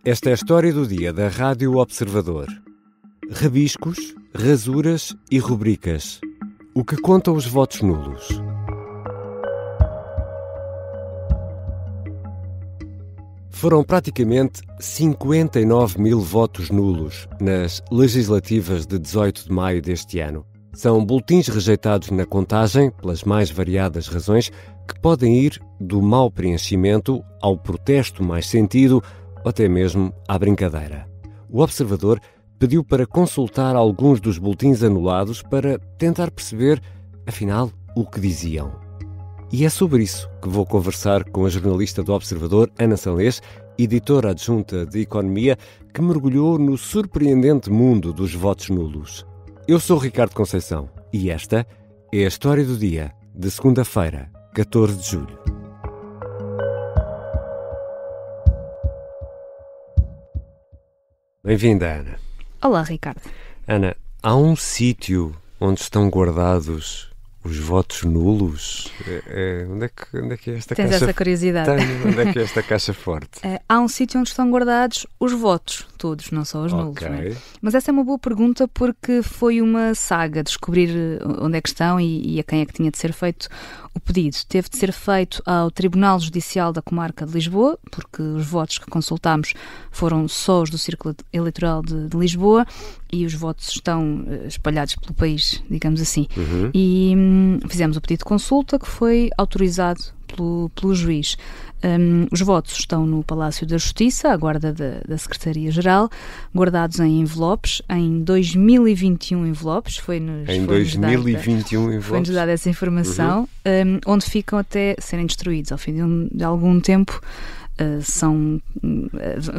Esta é a história do dia da Rádio Observador. Rabiscos, rasuras e rubricas. O que contam os votos nulos? Foram praticamente 59 mil votos nulos nas legislativas de 18 de maio deste ano. São boletins rejeitados na contagem pelas mais variadas razões que podem ir do mau preenchimento ao protesto mais sentido ou até mesmo à brincadeira. O Observador pediu para consultar alguns dos boletins anulados para tentar perceber, afinal, o que diziam. E é sobre isso que vou conversar com a jornalista do Observador, Ana Salês, editora adjunta de Economia, que mergulhou no surpreendente mundo dos votos nulos. Eu sou Ricardo Conceição e esta é a história do dia de segunda-feira, 14 de julho. Bem-vinda, Ana. Olá, Ricardo. Ana, há um sítio onde estão guardados os votos nulos? Onde é que é esta Tens caixa? essa curiosidade. Tenho. Onde é que é esta caixa forte? Há um sítio onde estão guardados os votos, todos, não só os nulos. Ok. Não é? Mas essa é uma boa pergunta porque foi uma saga descobrir onde é que estão e a quem é que tinha de ser feito o pedido. Teve de ser feito ao Tribunal Judicial da Comarca de Lisboa, porque os votos que consultámos foram só os do Círculo Eleitoral de Lisboa e os votos estão espalhados pelo país, digamos assim. Uhum. E fizemos o pedido de consulta que foi autorizado pelo juiz. Os votos estão no Palácio da Justiça, à guarda da Secretaria-Geral, guardados em envelopes, em 2021 envelopes. Em 2021 envelopes? Foi-nos dada essa informação, onde ficam até serem destruídos. Ao fim de algum tempo,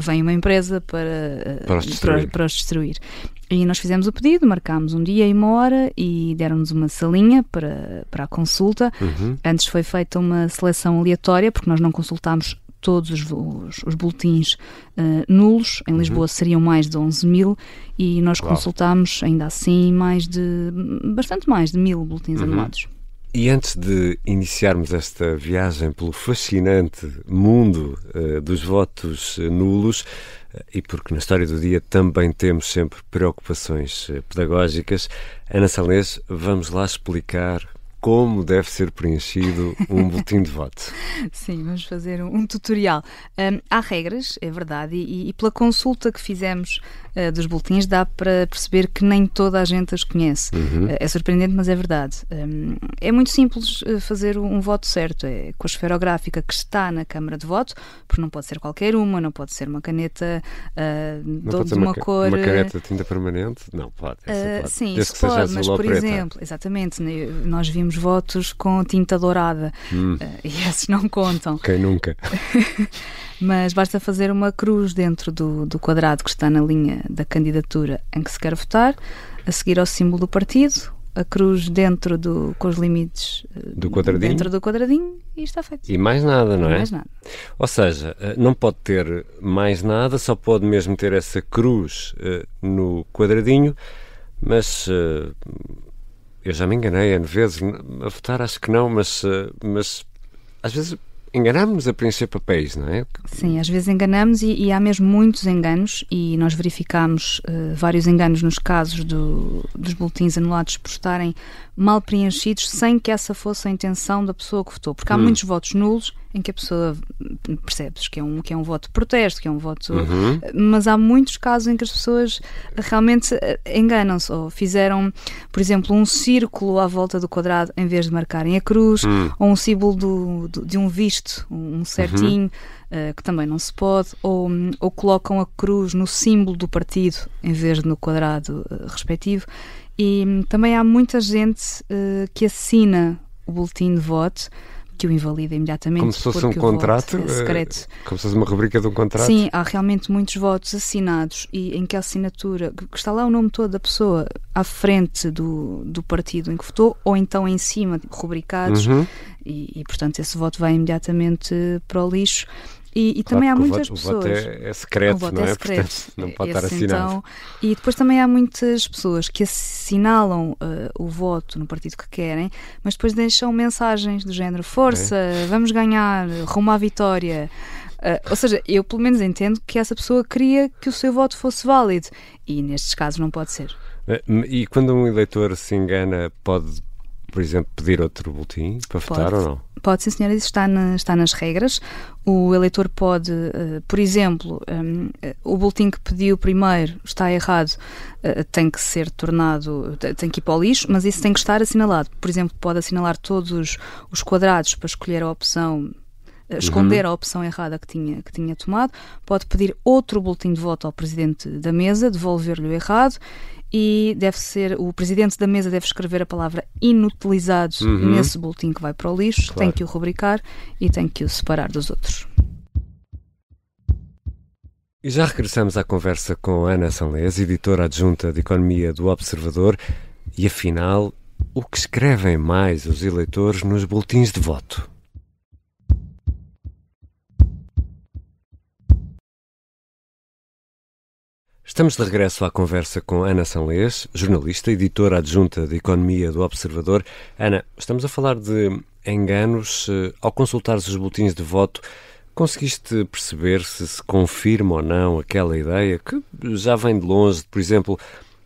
vem uma empresa para os destruir. E nós fizemos o pedido, marcámos um dia e uma hora e deram-nos uma salinha para a consulta. Uhum. Antes foi feita uma seleção aleatória, porque nós não consultámos todos os boletins nulos. Em Lisboa seriam mais de 11 mil e nós consultámos, ainda assim, bastante mais de 1000 boletins anulados. E antes de iniciarmos esta viagem pelo fascinante mundo dos votos nulos, e porque na história do dia também temos sempre preocupações pedagógicas, Ana Salês, vamos lá explicar como deve ser preenchido um boletim de voto. Sim, vamos fazer um tutorial. Há regras, é verdade, e pela consulta que fizemos dos boletins dá para perceber que nem toda a gente as conhece. É surpreendente, mas é verdade. É muito simples fazer um voto certo, é com a esferográfica que está na Câmara de Voto, porque não pode ser qualquer uma, não pode ser uma caneta de uma cor... Uma caneta de tinta permanente? Não, pode. Pode. Sim, isso pode, mas por exemplo, exatamente, nós vimos votos com tinta dourada e esses não contam. Quem nunca? Mas basta fazer uma cruz dentro do quadrado que está na linha da candidatura em que se quer votar, a seguir ao símbolo do partido, a cruz com os limites do quadradinho. Dentro do quadradinho e está feito. E mais nada, não é? Mais nada. Ou seja, não pode ter mais nada, só pode mesmo ter essa cruz no quadradinho, mas... eu já me enganei N vezes a votar, acho que não, mas às vezes enganamos-nos a preencher papéis, não é? Sim, às vezes enganamos e há mesmo muitos enganos e nós verificámos vários enganos nos casos dos boletins anulados por estarem mal preenchidos sem que essa fosse a intenção da pessoa que votou, porque há muitos votos nulos em que a pessoa percebes que é um voto de protesto, que é um voto... Mas há muitos casos em que as pessoas realmente enganam-se ou fizeram, por exemplo, um círculo à volta do quadrado em vez de marcarem a cruz, ou um símbolo de um visto, um certinho, que também não se pode, ou colocam a cruz no símbolo do partido em vez de no quadrado respectivo. E também há muita gente que assina o boletim de voto, que o invalida imediatamente. Como se fosse um contrato? É secreto. Como se fosse uma rubrica de um contrato? Sim, há realmente muitos votos assinados e em que a assinatura, que está lá o nome todo da pessoa à frente do partido em que votou, ou então em cima, rubricados, e portanto esse voto vai imediatamente para o lixo. E claro, também há muitas pessoas... O voto é secreto, voto não é? Secreto. Portanto, não pode estar assinado. Então, e depois também há muitas pessoas que assinalam o voto no partido que querem, mas depois deixam mensagens do género: força, vamos ganhar, rumo à vitória. Ou seja, eu pelo menos entendo que essa pessoa queria que o seu voto fosse válido e nestes casos não pode ser. E quando um eleitor se engana, pode, por exemplo, pedir outro boletim para votar ou não? Pode, sim, senhora, isso está nas regras. O eleitor pode, por exemplo, o boletim que pediu primeiro está errado, tem que ser tornado, tem que ir para o lixo, mas isso tem que estar assinalado. Por exemplo, pode assinalar todos os quadrados para escolher a opção, esconder a opção errada que tinha tomado. Pode pedir outro boletim de voto ao presidente da mesa, devolver-lhe o errado. E o presidente da mesa deve escrever a palavra inutilizado nesse boletim que vai para o lixo, claro. Tem que o rubricar e tem que o separar dos outros. E já regressamos à conversa com Ana Sanlés, editora adjunta de Economia do Observador. E afinal, o que escrevem mais os eleitores nos boletins de voto? Estamos de regresso à conversa com Ana Sanlés, jornalista, editora adjunta de Economia do Observador. Ana, estamos a falar de enganos. Ao consultares os boletins de voto, conseguiste perceber se confirma ou não aquela ideia que já vem de longe, por exemplo,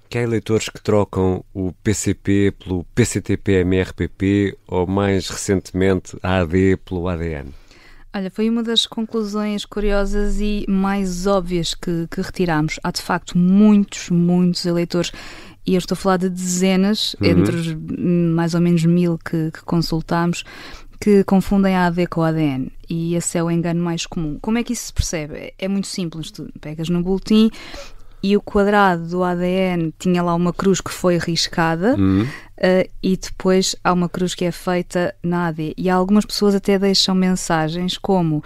que há eleitores que trocam o PCP pelo PCTP-MRPP ou, mais recentemente, a AD pelo ADN? Olha, foi uma das conclusões curiosas e mais óbvias que retirámos. Há, de facto, muitos eleitores, e eu estou a falar de dezenas, entre os mais ou menos 1000 que consultámos, que confundem a AD com o ADN. E esse é o engano mais comum. Como é que isso se percebe? É muito simples. Tu pegas no boletim e o quadrado do ADN tinha lá uma cruz que foi riscada e depois há uma cruz que é feita na AD. E algumas pessoas até deixam mensagens como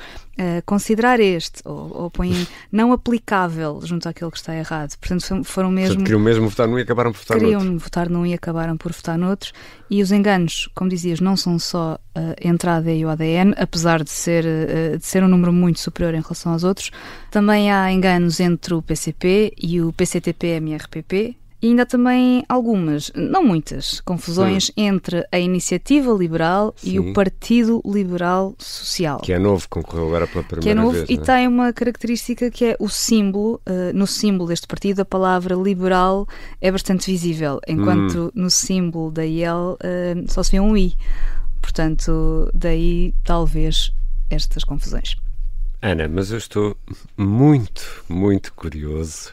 considerar este, ou põem não aplicável junto àquele que está errado. Portanto, foram mesmo... Portanto, queriam mesmo votar num e acabaram por votar noutro. Queriam votar num e acabaram por votar noutros. E os enganos, como dizias, não são só entre a AD e o ADN, apesar de ser um número muito superior em relação aos outros. Também há enganos entre o PCP e o PCTP-MRPP. E ainda há também algumas, não muitas, confusões entre a Iniciativa Liberal e o Partido Liberal Social. Que é novo, concorreu agora pela primeira vez. Que é novo e não é? Tem uma característica que é o símbolo. No símbolo deste partido, a palavra liberal é bastante visível, enquanto no símbolo da IEL só se vê um I. Portanto, daí talvez estas confusões. Ana, mas eu estou muito curioso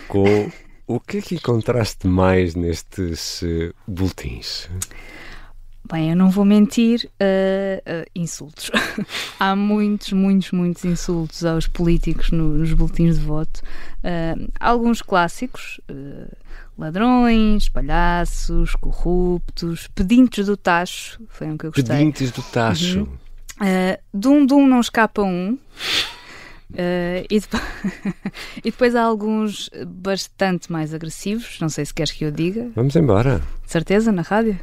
com... O que é que encontraste mais nestes boletins? Bem, eu não vou mentir, insultos. Há muitos insultos aos políticos nos boletins de voto. Alguns clássicos, ladrões, palhaços, corruptos, pedintes do tacho, foi um que eu gostei. Pedintes do tacho. Dum não escapa um. E depois há alguns bastante mais agressivos. Não sei se queres que eu diga. Vamos embora. De certeza, na rádio?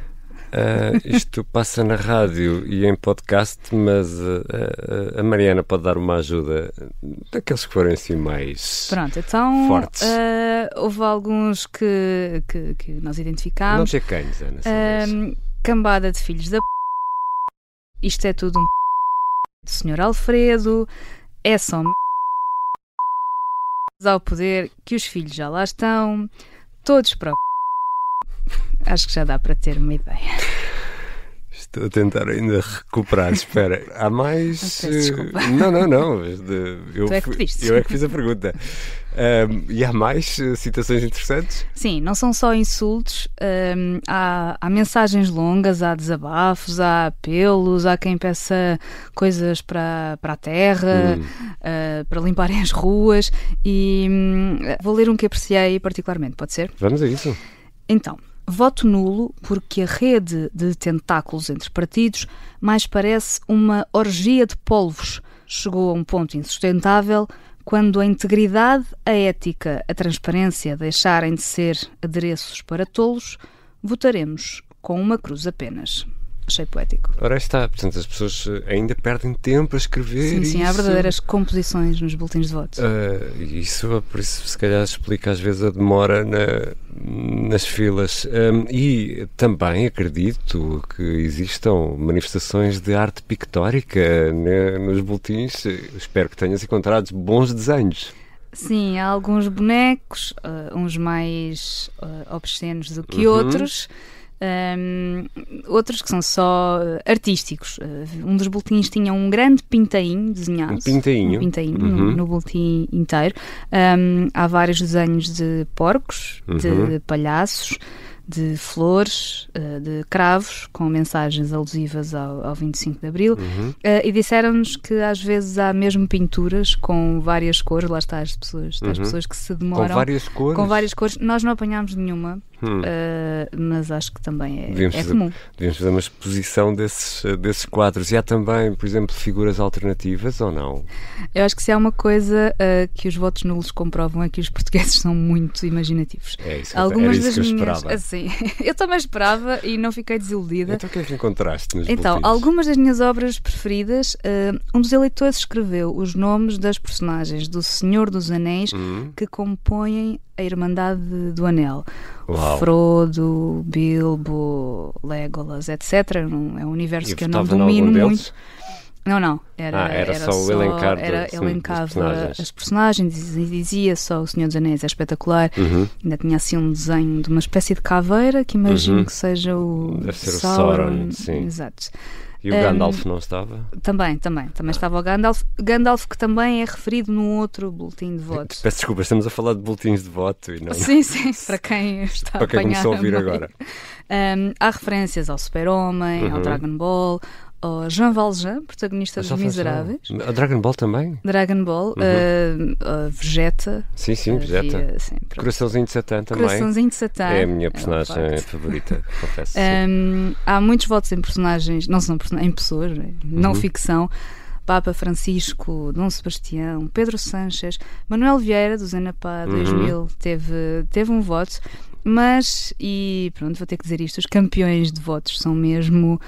Isto passa na rádio e em podcast, mas a Mariana pode dar uma ajuda daqueles que forem assim mais Pronto, então fortes. Houve alguns que nós identificámos. Não sei cães, Ana. Cambada de filhos da Isto é tudo do Sr. Alfredo. É só ao poder que os filhos já lá estão, todos para Acho que já dá para ter uma ideia. Estou a tentar ainda recuperar. Espera, há mais... Desculpa. Não. Tu é que pediste. Eu é que fiz a pergunta. E há mais citações interessantes? Sim, não são só insultos. Há mensagens longas, há desabafos, há apelos, há quem peça coisas para a terra, para limparem as ruas. E vou ler um que apreciei particularmente, pode ser? Vamos a isso. Então, voto nulo porque a rede de tentáculos entre partidos mais parece uma orgia de polvos. Chegou a um ponto insustentável quando a integridade, a ética, a transparência deixarem de ser adereços para tolos, votaremos com uma cruz apenas. achei poético. Ora está, portanto as pessoas ainda perdem tempo a escrever. Sim, há verdadeiras composições nos boletins de voto. Por isso se calhar explica às vezes a demora nas filas. E também acredito que existam manifestações de arte pictórica nos boletins. Espero que tenhas encontrado bons desenhos. Sim, há alguns bonecos, uns mais obscenos do que outros. Outros que são só artísticos. Um dos boletins tinha um grande pintainho desenhado. Um pintainho no boletim inteiro. Há vários desenhos de porcos, de palhaços, de flores, de cravos, com mensagens alusivas ao 25 de Abril. E disseram-nos que às vezes há mesmo pinturas com várias cores. Lá está as pessoas que se demoram. Com várias cores. Nós não apanhámos nenhuma. Mas acho que também é comum. Devíamos fazer uma exposição desses quadros. E há também, por exemplo, figuras alternativas ou não? Eu acho que se há uma coisa que os votos nulos comprovam é que os portugueses são muito imaginativos. É isso, algumas das minhas, eu esperava. Assim, eu também esperava e não fiquei desiludida. Então o que é que encontraste nos Então, boletins? algumas das minhas obras preferidas, um dos eleitores escreveu os nomes das personagens do Senhor dos Anéis que compõem a Irmandade do Anel. Uau. Frodo, Bilbo, Legolas, etc. É um universo que eu não domino muito. Não. Era só o elencar. Elencava as personagens e dizia só o Senhor dos Anéis é espetacular. Ainda tinha assim um desenho de uma espécie de caveira que imagino que seja o Deve ser o Sauron, sim. Exato. E o Gandalf não estava? Também estava o Gandalf que também é referido num outro boletim de voto. Peço desculpa, estamos a falar de boletins de voto e não... Sim, para quem está para quem começou a ouvir agora. Há referências ao Super-Homem, ao Dragon Ball, ao Jean Valjean, protagonista dos Miseráveis. A Dragon Ball também? Dragon Ball, Vegeta. Sim, Vegeta. Coraçãozinho de Satã também. Coraçãozinho de Satã. É a minha personagem favorita, confesso. Há muitos votos em personagens, não são personagens, em pessoas, não ficção. Papa Francisco, Dom Sebastião, Pedro Sanches, Manuel Vieira, do Zenapá 2000, teve um voto. Mas, e pronto, vou ter que dizer isto, os campeões de votos são mesmo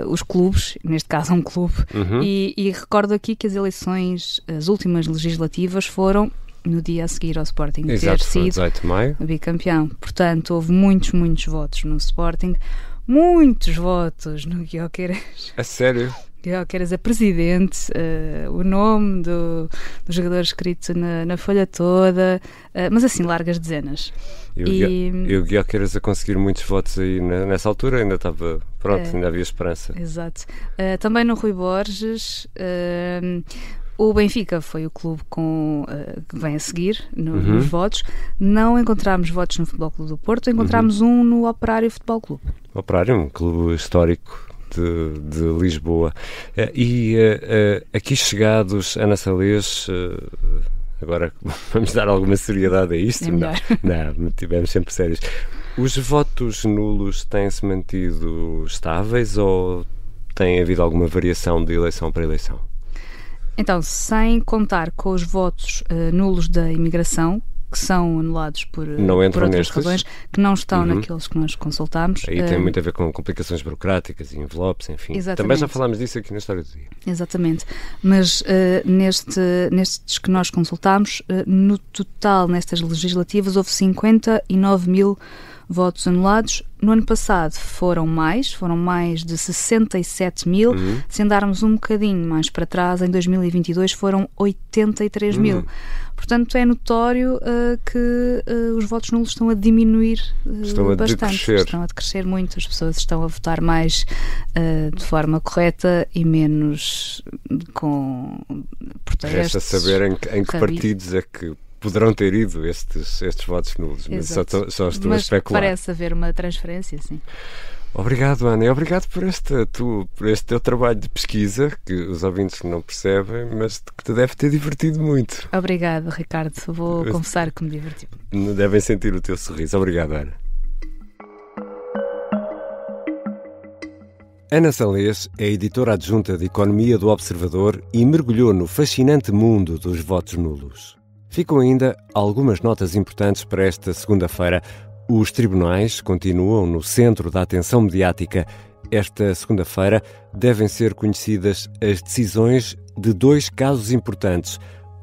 os clubes, neste caso um clube, e recordo aqui que as eleições, as últimas legislativas foram no dia a seguir ao Sporting ter sido 18 de maio. Bicampeão. Portanto, houve muitos votos no Sporting, muitos votos no Gyökeres. A sério? Gyökeres é presidente, o nome do jogador escrito na folha toda, mas assim, largas dezenas. E o Gyökeres a conseguir muitos votos aí nessa altura ainda estava, ainda havia esperança. Exato. Também no Rui Borges, o Benfica foi o clube que vem a seguir nos votos. Não encontramos votos no Futebol Clube do Porto, encontramos um no Operário Futebol Clube. Operário, um clube histórico de Lisboa. Aqui chegados, Ana Salês, agora vamos dar alguma seriedade a isto? É melhor. Não, tivemos sempre sérios. Os votos nulos têm-se mantido estáveis ou tem havido alguma variação de eleição para eleição? Então, sem contar com os votos nulos da imigração, que são anulados por outras razões, que não estão naqueles que nós consultámos. Aí tem muito a ver com complicações burocráticas e envelopes, enfim. Exatamente. Também já falámos disso aqui na História do Dia. Exatamente. Mas nestes que nós consultámos, no total, nestas legislativas, houve 59 mil votos anulados. No ano passado foram mais de 67 mil. Se andarmos um bocadinho mais para trás, em 2022 foram 83 mil. Portanto, é notório que os votos nulos estão a diminuir bastante. Estão a decrescer muito. As pessoas estão a votar mais de forma correta e menos com protestos. Resta saber em que partidos é que poderão ter ido estes votos nulos, mas só estou a especular. Parece haver uma transferência, sim. Obrigado, Ana, e obrigado por este teu trabalho de pesquisa, que os ouvintes não percebem, mas que te deve ter divertido muito. Obrigado, Ricardo, vou confessar que me diverti. Devem sentir o teu sorriso. Obrigado, Ana. Ana Salês é editora adjunta de Economia do Observador e mergulhou no fascinante mundo dos votos nulos. Ficam ainda algumas notas importantes para esta segunda-feira. Os tribunais continuam no centro da atenção mediática Esta segunda-feira devem ser conhecidas as decisões de 2 casos importantes.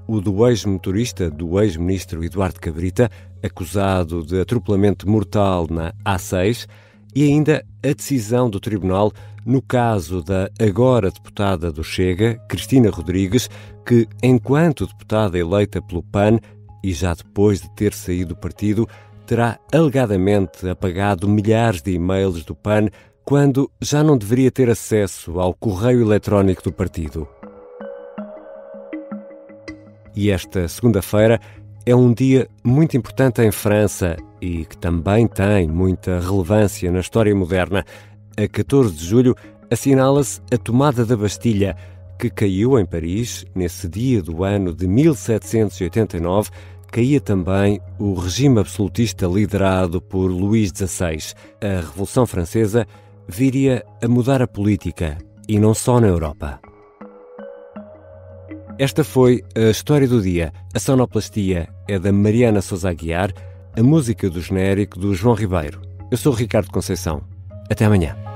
O do ex-motorista do ex-ministro Eduardo Cabrita, acusado de atropelamento mortal na A6, e ainda a decisão do Tribunal no caso da agora deputada do Chega, Cristina Rodrigues, que, enquanto deputada eleita pelo PAN e já depois de ter saído do partido, terá alegadamente apagado milhares de e-mails do PAN quando já não deveria ter acesso ao correio eletrónico do partido. E esta segunda-feira é um dia muito importante em França e que também tem muita relevância na história moderna. A 14 de julho assinala-se a tomada da Bastilha, que caiu em Paris nesse dia do ano de 1789. Caía também o regime absolutista liderado por Luís XVI. A Revolução Francesa viria a mudar a política, e não só na Europa. Esta foi a história do dia. A sonoplastia é da Mariana Sousa Aguiar, a música do genérico do João Ribeiro. Eu sou o Ricardo Conceição. Até amanhã.